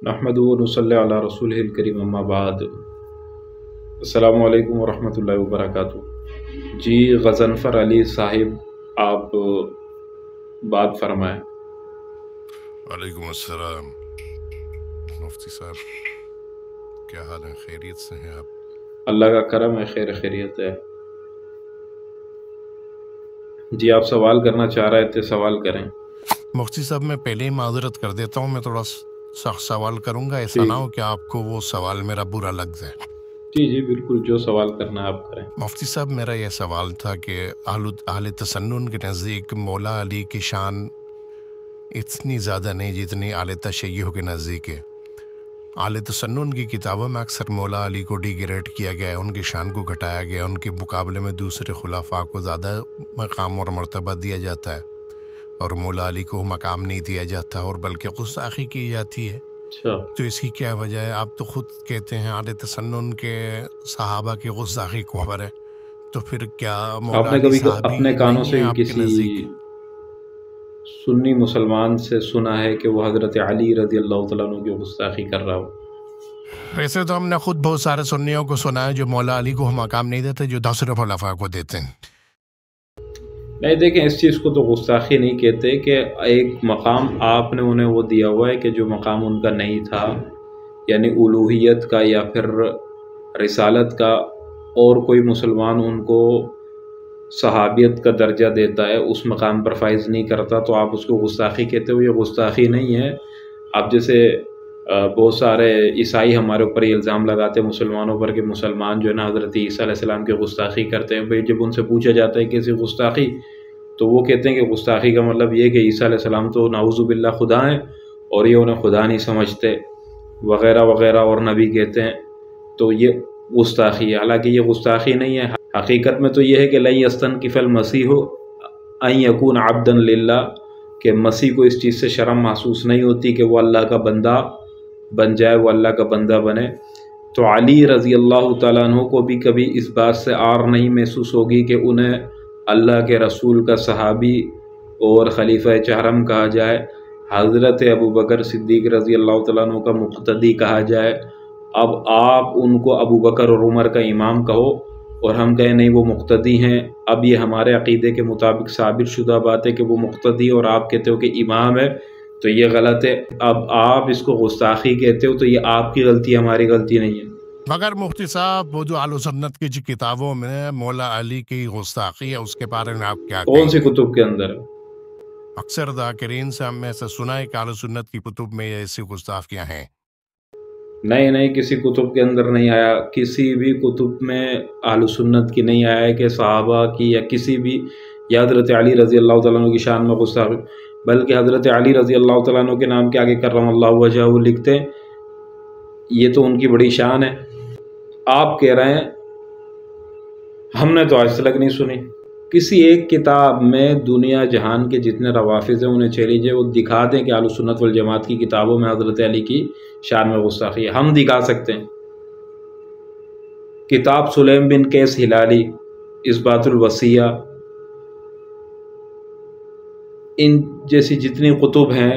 نحمد و نصلی علی رسول الکریم اما بعد السلام علیکم ورحمۃ اللہ وبرکاتہ۔ جی غضنفر علی صاحب، آپ بات فرمائیں۔ وعلیکم السلام مفتی صاحب، کیا حال ہے؟ خیریت سے ہیں آپ؟ اللہ کا کرم ہے، خیریت ہے۔ جی آپ سوال کرنا چاہ رہے تھے، سوال کریں۔ مفتی صاحب میں پہلے ہی معذرت کر دیتا ہوں، میں تھوڑا سخت سوال کروں گا، ایسا نہ ہو کہ آپ کو وہ سوال میرا برا لگ جائے۔ جی بالکل، جو سوال کرنا ہے آپ کریں۔ مفتی صاحب میرا یہ سوال تھا کہ اہل تسنن کے نزدیک مولا علی کی شان اتنی زیادہ نہیں جتنی اہل تشیع کے نزدیک ہے۔ اہل تسنن کی کتابوں میں اکثر مولا علی کو ڈی گریڈ کیا گیا ہے، ان کی شان کو گھٹایا گیا، ان کے مقابلے میں دوسرے خلفاء کو زیادہ مقام اور مرتبہ دیا جاتا ہے، اور مولا علی کو مقام نہیں دیا جاتا اور بلکہ گستاخی کی جاتی ہے۔ تو اس کی کیا وجہ ہے؟ آپ تو خود کہتے ہیں اہل تسنن کے صحابہ کی گستاخی کو خبر ہے، تو پھر کیا مولا علی صحابی اپنے کانوں نہیں سے ہے آپ کے کسی نزدیک؟ سنی مسلمان سے سنا ہے کہ وہ حضرت علی رضی اللہ تعالیٰ عنہ کی گستاخی کر رہا ہو؟ ویسے تو ہم نے خود بہت سارے سنیوں کو سنا ہے جو مولا علی کو مقام نہیں دیتے، جو دوسرے خلفاء کو دیتے ہیں۔ نہیں دیکھیں، اس چیز کو تو گستاخی نہیں کہتے کہ ایک مقام آپ نے انہیں وہ دیا ہوا ہے کہ جو مقام ان کا نہیں تھا، یعنی الوہیت کا یا پھر رسالت کا، اور کوئی مسلمان ان کو صحابیت کا درجہ دیتا ہے، اس مقام پر فائز نہیں کرتا، تو آپ اس کو گستاخی کہتے ہو۔ یہ گستاخی نہیں ہے۔ اب جیسے بہت سارے عیسائی ہمارے اوپر یہ الزام لگاتے ہیں مسلمانوں پر کہ مسلمان جو ہے نا حضرت عیسیٰ علیہ السلام کی گستاخی کرتے ہیں۔ بھئی جب ان سے پوچھا جاتا ہے کیسی گستاخی، تو وہ کہتے ہیں کہ گستاخی کا مطلب یہ کہ عیسیٰ علیہ السلام تو نعوذ باللہ خدا ہیں اور یہ انہیں خدا نہیں سمجھتے وغیرہ وغیرہ، اور نبی کہتے ہیں، تو یہ گستاخی ہے۔ حالانکہ یہ گستاخی نہیں ہے، حقیقت میں تو یہ ہے کہ لن یستنکف المسیح ان یکون عبدا للہ، کہ مسیح کو اس چیز سے شرم محسوس نہیں ہوتی کہ وہ اللہ کا بندہ بن جائے، وہ اللہ کا بندہ بنے۔ تو علی رضی اللہ تعالیٰ عنہ کو بھی کبھی اس بات سے عار نہیں محسوس ہوگی کہ انہیں اللہ کے رسول کا صحابی اور خلیفہ چہرم کہا جائے، حضرت ابوبکر صدیق رضی اللہ تعالیٰ عنہ کا مقتدی کہا جائے۔ اب آپ ان کو ابوبکر اور عمر کا امام کہو اور ہم کہیں نہیں وہ مقتدی ہیں، اب یہ ہمارے عقیدے کے مطابق ثابت شدہ بات ہے کہ وہ مقتدی اور آپ کہتے ہو کہ امام ہے، تو یہ غلط ہے۔ اب آپ اس کو گستاخی کہتے ہو تو یہ آپ کی غلطی ہے، ہماری غلطی نہیں ہے۔ مگر مفتی صاحب وہ جو اہل سنت کی کتابوں میں مولا علی کی گستاخی ہے، اس کے بارے میں آپ کیا کہیں؟ کون سی کتب کے اندر؟ اکثر ذاکرین سے ہم ایسا سنا ہے کہ اہل سنت کی کتب میں ایسی گستاخیاں ہیں۔ نہیں، کسی کتب کے اندر نہیں آیا، کسی بھی کتب میں اہل سنت کی نہیں آیا ہے کہ صحابہ کی یا کسی بھی یا حضرت علی رضی اللہ تعالیٰ عنہ کی شان میں گستاخی، بلکہ حضرت علی رضی اللہ تعالیٰ عنہ کے نام کے آگے کرم اللہ وجہہ لکھتے ہیں، یہ تو ان کی بڑی شان ہے۔ آپ کہہ رہے ہیں ہم نے تو آج تک نہیں سنی۔ کسی ایک کتاب میں دنیا جہان کے جتنے روافظ ہیں انہیں چیلنج ہے، وہ دکھا دیں کہ اہل سنت والجماعت کی کتابوں میں حضرت علی کی شان میں گستاخی ہے۔ ہم دکھا سکتے ہیں۔ کتاب سلیم بن قیس ہلالی، اثبات الوصیہ، ان جیسی جتنی کتب ہیں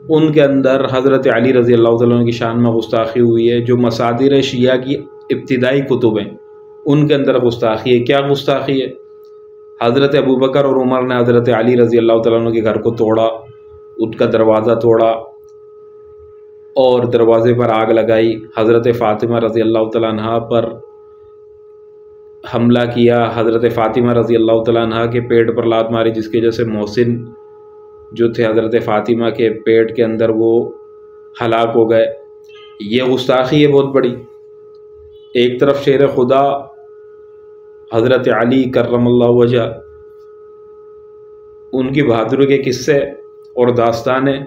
ان کے اندر حضرت علی رضی اللہ تعالیٰ عنہ کی شان میں گستاخی ہوئی ہے۔ جو مصادر شیعہ کی ابتدائی کتب ہیں ان کے اندر گستاخی ہے۔ کیا گستاخی ہے؟ حضرت ابوبکر اور عمر نے حضرت علی رضی اللہ تعالیٰ عنہ کے گھر کو توڑا، ان کا دروازہ توڑا اور دروازے پر آگ لگائی، حضرت فاطمہ رضی اللہ تعالیٰ عنہ پر حملہ کیا، حضرت فاطمہ رضی اللہ تعالیٰ عنہ کے پیٹ پر لات ماری، جس کی وجہ سے محسن جو تھے حضرت فاطمہ کے پیٹ کے اندر وہ ہلاک ہو گئے۔ یہ گستاخی ہے بہت بڑی۔ ایک طرف شیر خدا حضرت علی کرم اللہ وجہ، ان کی بہادری کے قصے اور داستانیں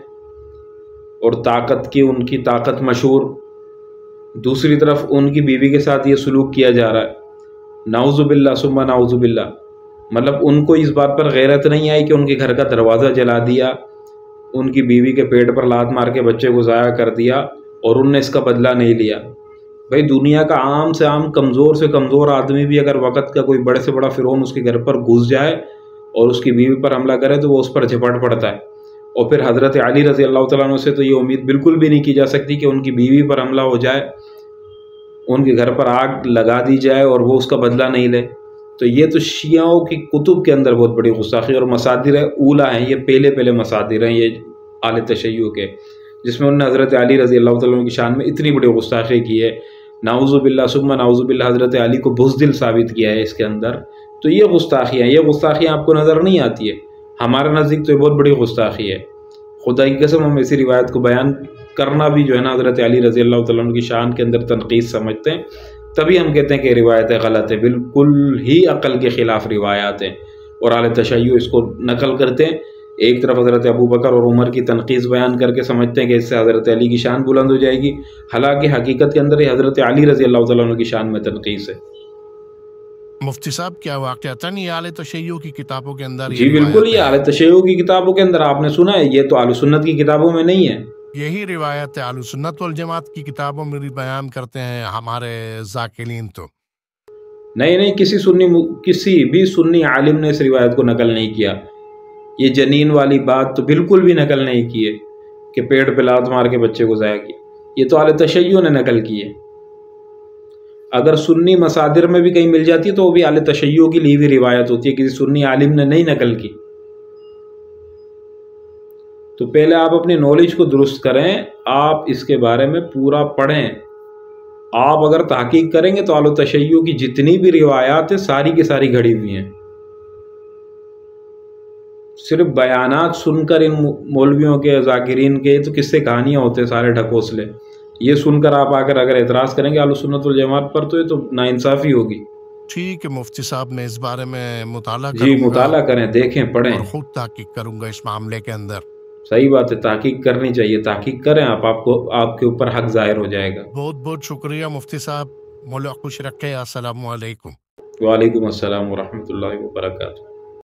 اور طاقت کی، ان کی طاقت مشہور، دوسری طرف ان کی بیوی کے ساتھ یہ سلوک کیا جا رہا ہے، نعوذ باللہ ثم نعوذ باللہ۔ مطلب ان کو اس بات پر غیرت نہیں آئی کہ ان کے گھر کا دروازہ جلا دیا، ان کی بیوی کے پیٹ پر لات مار کے بچے کو ضائع کر دیا، اور ان نے اس کا بدلہ نہیں لیا۔ بھائی دنیا کا عام سے عام کمزور سے کمزور آدمی بھی اگر وقت کا کوئی بڑے سے بڑا فرعون اس کے گھر پر گھس جائے اور اس کی بیوی پر حملہ کرے تو وہ اس پر جھپٹ پڑتا ہے۔ اور پھر حضرت علی رضی اللہ تعالیٰ عنہ سے تو یہ امید بالکل بھی نہیں کی جا سکتی کہ ان کی بیوی پر حملہ ہو جائے، ان کے گھر پر آگ لگا دی جائے اور وہ اس کا بدلہ نہیں لے۔ تو یہ تو شیعوں کی کتب کے اندر بہت بڑی گستاخی، اور مصادر اولا ہیں، یہ پہلے مصادر ہیں یہ اہل تشیع کے، جس میں انہوں نے حضرت علی رضی اللہ تعالیٰ عنہ کی شان میں اتنی بڑی گستاخی کی ہے، نعوذ باللہ ثم نعوذ باللہ حضرت علی کو بزدل ثابت کیا ہے اس کے اندر۔ تو یہ گستاخیاں آپ کو نظر نہیں آتی ہے، ہمارے نزدیک تو یہ بہت بڑی گستاخی ہے۔ خدا کی قسم ہم ایسی روایت کو بیان کرنا بھی جو ہے نا حضرت علی رضی اللہ تعالیٰ عنہ کی شان کے اندر تنقید سمجھتے ہیں، تبھی ہم کہتے ہیں کہ روایتیں غلط ہیں، بالکل ہی عقل کے خلاف روایات ہیں، اور اہل تشیع اس کو نقل کرتے ہیں۔ ایک طرف حضرت ابو بکر اور عمر کی تنقید بیان کر کے سمجھتے ہیں کہ اس سے حضرت علی کی شان بلند ہو جائے گی، حالانکہ حقیقت کے اندر یہ حضرت علی رضی اللہ تعالیٰ عنہ کی شان میں تنقید ہے۔ مفتی صاحب کیا واقعتاً یہ اہل تشیع کی کتابوں کے اندر جی بالکل، یہ اہل تشیع کی کتابوں کے اندر آپ نے سنا ہے، یہ تو اہل سنت کی کتابوں میں نہیں ہے۔ یہی روایت اہل سنت والجماعت کی کتابوں میں بھی بیان کرتے ہیں ہمارے ذاکرین تو؟ نہیں، کسی بھی سنی عالم نے اس روایت کو نقل نہیں کیا۔ یہ جنین والی بات تو بالکل بھی نقل نہیں کی ہے کہ پیڑ پہ لات مار کے بچے کو ضائع کیا، یہ تو اہل تشیع نے نقل کی ہے۔ اگر سنی مصادر میں بھی کہیں مل جاتی ہے تو وہ بھی اہل تشیع کی لی ہوئی روایت ہوتی ہے، کسی سنی عالم نے نہیں نقل کی۔ تو پہلے آپ اپنی نالج کو درست کریں، آپ اس کے بارے میں پورا پڑھیں۔ آپ اگر تحقیق کریں گے تو اہل تشیع کی جتنی بھی روایات ہیں ساری کی ساری گھڑی ہوئی ہیں۔ صرف بیانات سن کر ان مولویوں کے ذاکرین کے تو قصے کہانیاں ہوتے ہیں سارے ڈھکوسلے، یہ سن کر آپ آ کر اگر اعتراض کریں گے اہل سنت والجماعت پر تو یہ تو ناانصافی ہوگی۔ ٹھیک ہے مفتی صاحب، میں اس بارے میں مطالعہ کروں جی گا، مطالعہ کریں، دیکھیں، پڑھیں، اور خود تحقیق کروں گا اس معاملے کے اندر۔ صحیح بات ہے، تحقیق کرنی چاہیے، تحقیق کریں آپ کے اوپر حق ظاہر ہو جائے گا۔ بہت شکریہ مفتی صاحب، مولا خوش رکھے، السلام علیکم۔ وعلیکم السلام ورحمۃ اللہ وبرکاتہ۔